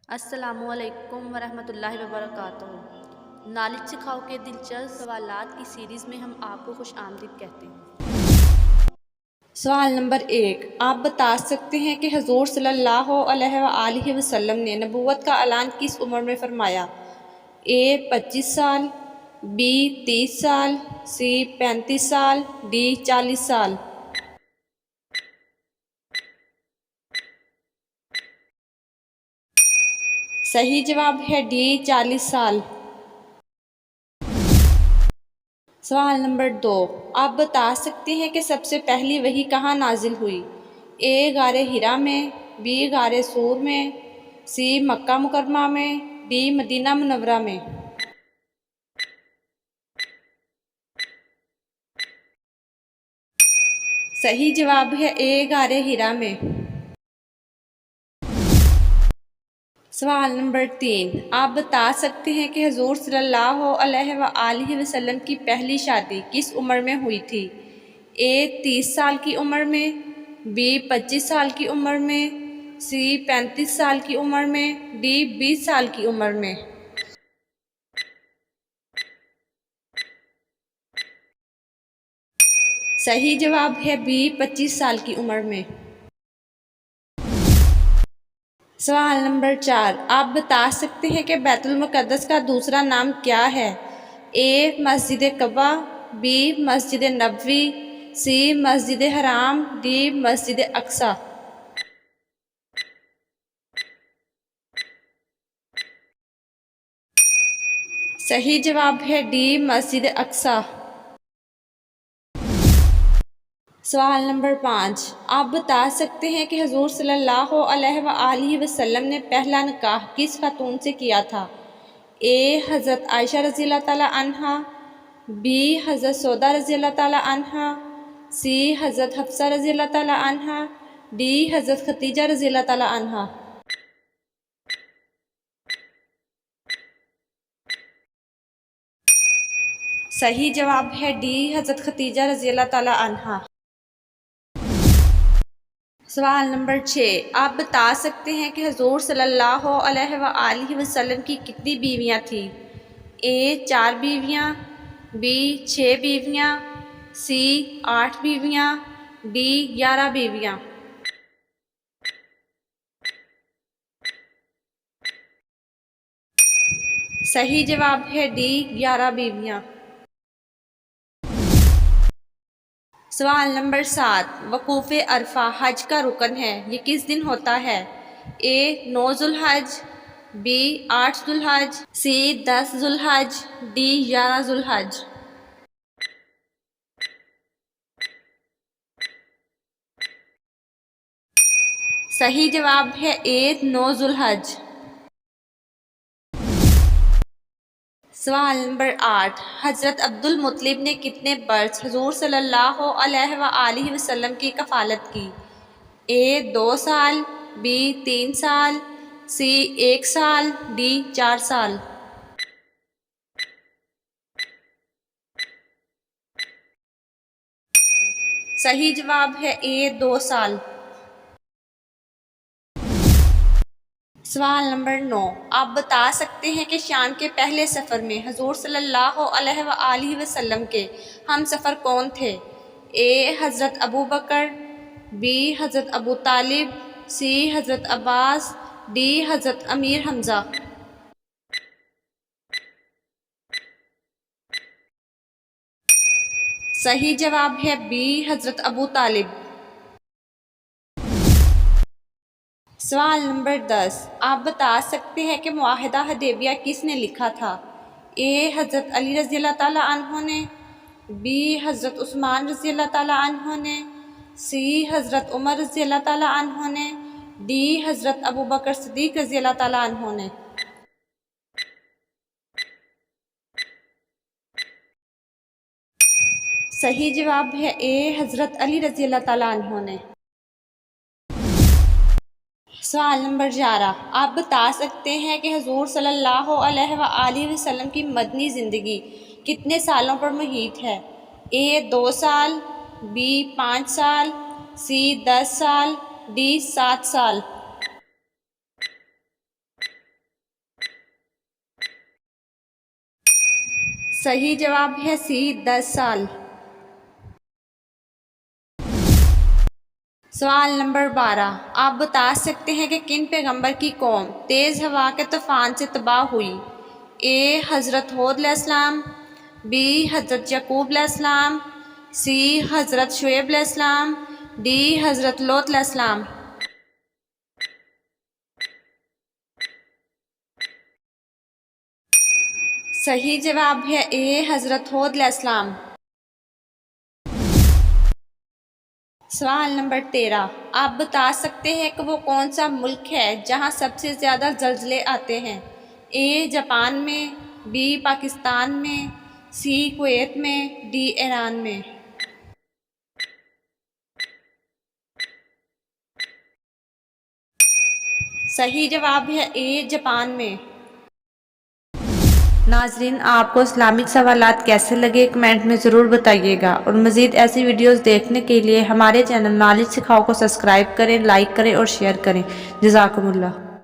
السلام علیکم ورحمۃ اللہ وبرکاتہ۔ نالج سکھاؤ کے دلچسپ سوالات کی سیریز میں ہم آپ کو خوش آمدید کہتے ہیں۔ سوال نمبر 1، آپ بتا سکتے ہیں کہ حضور صلی اللہ علیہ وآلہ وسلم نے نبوت کا اعلان کس عمر میں فرمایا؟ اے 25 سال، بی 30 سال، سی 35 سال، ڈی 40 سال۔ صحیح جواب ہے ڈی 40 سال۔ سوال نمبر 2، آپ بتا سکتے ہیں کہ سب سے پہلی وحی کہاں نازل ہوئی؟ اے غار حرا میں، بی غار سور میں، سی مکہ مکرمہ میں، ڈی مدینہ منورہ میں۔ صحیح جواب ہے اے غار حرا میں۔ سوال نمبر 3، آپ بتا سکتے ہیں کہ حضور صلی اللہ علیہ وآلہ وسلم کی پہلی شادی کس عمر میں ہوئی تھی؟ اے 30 سال کی عمر میں، بی 25 سال کی عمر میں، سی 35 سال کی عمر میں، ڈی 20 سال کی عمر میں۔ صحیح جواب ہے بی 25 سال کی عمر میں۔ سوال نمبر 4، آپ بتا سکتے ہیں کہ بیت المقدس کا دوسرا نام کیا ہے؟ اے مسجد قباء، بی مسجد نبوی، سی مسجد حرام، ڈی مسجد اقصی۔ صحیح جواب ہے ڈی مسجد اقصی۔ سوال نمبر 5، آپ بتا سکتے ہیں کہ حضور صلی اللہ علیہ وآلہ وسلم نے پہلا نکاح کس خاتون سے کیا تھا؟ اے حضرت عائشہ رضی اللہ تعالیٰ عنہا، بی حضرت سودا رضی اللہ تعالیٰ عنہا، سی حضرت حفصہ رضی اللہ تعالیٰ عنہا، ڈی حضرت خدیجہ رضی اللہ تعالیٰ عنہا۔ صحیح جواب ہے ڈی حضرت خدیجہ رضی اللہ تعالیٰ عنہا۔ سوال نمبر 6، آپ بتا سکتے ہیں کہ حضور صلی اللہ علیہ وآلہ وسلم کی کتنی بیویاں تھیں؟ اے 4 بیویاں، بی 6 بیویاں، سی 8 بیویاں، ڈی 11 بیویاں۔ صحیح جواب ہے ڈی 11 بیویاں۔ سوال نمبر 7، وقوف عرفہ حج کا رکن ہے، یہ کس دن ہوتا ہے؟ اے 9 ذوالحج، بی 8 ذوالحج، سی 10 ذوالحج، ڈی 11 ذوالحج۔ صحیح جواب ہے اے 9 ذوالحج۔ سوال نمبر 8، حضرت عبد المطلب نے کتنے برس حضور صلی اللہ علیہ وآلہ وسلم کی کفالت کی؟ اے 2 سال، بی 3 سال، سی 1 سال، ڈی 4 سال۔ صحیح جواب ہے اے 2 سال۔ سوال نمبر 9، آپ بتا سکتے ہیں کہ شام کے پہلے سفر میں حضور صلی اللہ علیہ وآلہ وسلم کے ہم سفر کون تھے؟ اے حضرت ابو بکر، بی حضرت ابو طالب، سی حضرت عباس، ڈی حضرت امیر حمزہ۔ صحیح جواب ہے بی حضرت ابو طالب۔ سوال نمبر 10، آپ بتا سکتے ہیں کہ معاہدہ حدیبیہ کس نے لکھا تھا؟ اے حضرت علی رضی اللہ تعالیٰ عنہ نے، بی حضرت عثمان رضی اللہ تعالیٰ عنہ نے، سی حضرت عمر رضی اللہ تعالیٰ عنہ نے، ڈی حضرت ابو بکر صدیق رضی اللہ تعالیٰ عنہ نے۔ صحیح جواب ہے اے حضرت علی رضی اللہ تعالیٰ عنہ نے۔ سوال نمبر 11، آپ بتا سکتے ہیں کہ حضور صلی اللہ علیہ وآلہ وسلم کی مدنی زندگی کتنے سالوں پر محیط ہے؟ اے 2 سال، بی 5 سال، سی 10 سال، ڈی 7 سال۔ صحیح جواب ہے سی 10 سال۔ سوال نمبر 12، آپ بتا سکتے ہیں کہ کن پیغمبر کی قوم تیز ہوا کے طوفان سے تباہ ہوئی؟ اے حضرت ہود علیہ السلام، بی حضرت یعقوب علیہ السلام، سی حضرت شعیب علیہ السلام، ڈی حضرت لوط علیہ السلام۔ صحیح جواب ہے اے حضرت ہود علیہ السلام۔ سوال نمبر 13، آپ بتا سکتے ہیں کہ وہ کون سا ملک ہے جہاں سب سے زیادہ زلزلے آتے ہیں؟ اے جاپان میں، بی پاکستان میں، سی کویت میں، ڈی ایران میں۔ صحیح جواب ہے اے جاپان میں۔ ناظرین، آپ کو اسلامک سوالات کیسے لگے کمنٹ میں ضرور بتائیے گا، اور مزید ایسی ویڈیوز دیکھنے کے لیے ہمارے چینل نالج سکھاؤ کو سبسکرائب کریں، لائک کریں اور شیئر کریں۔ جزاکم اللہ۔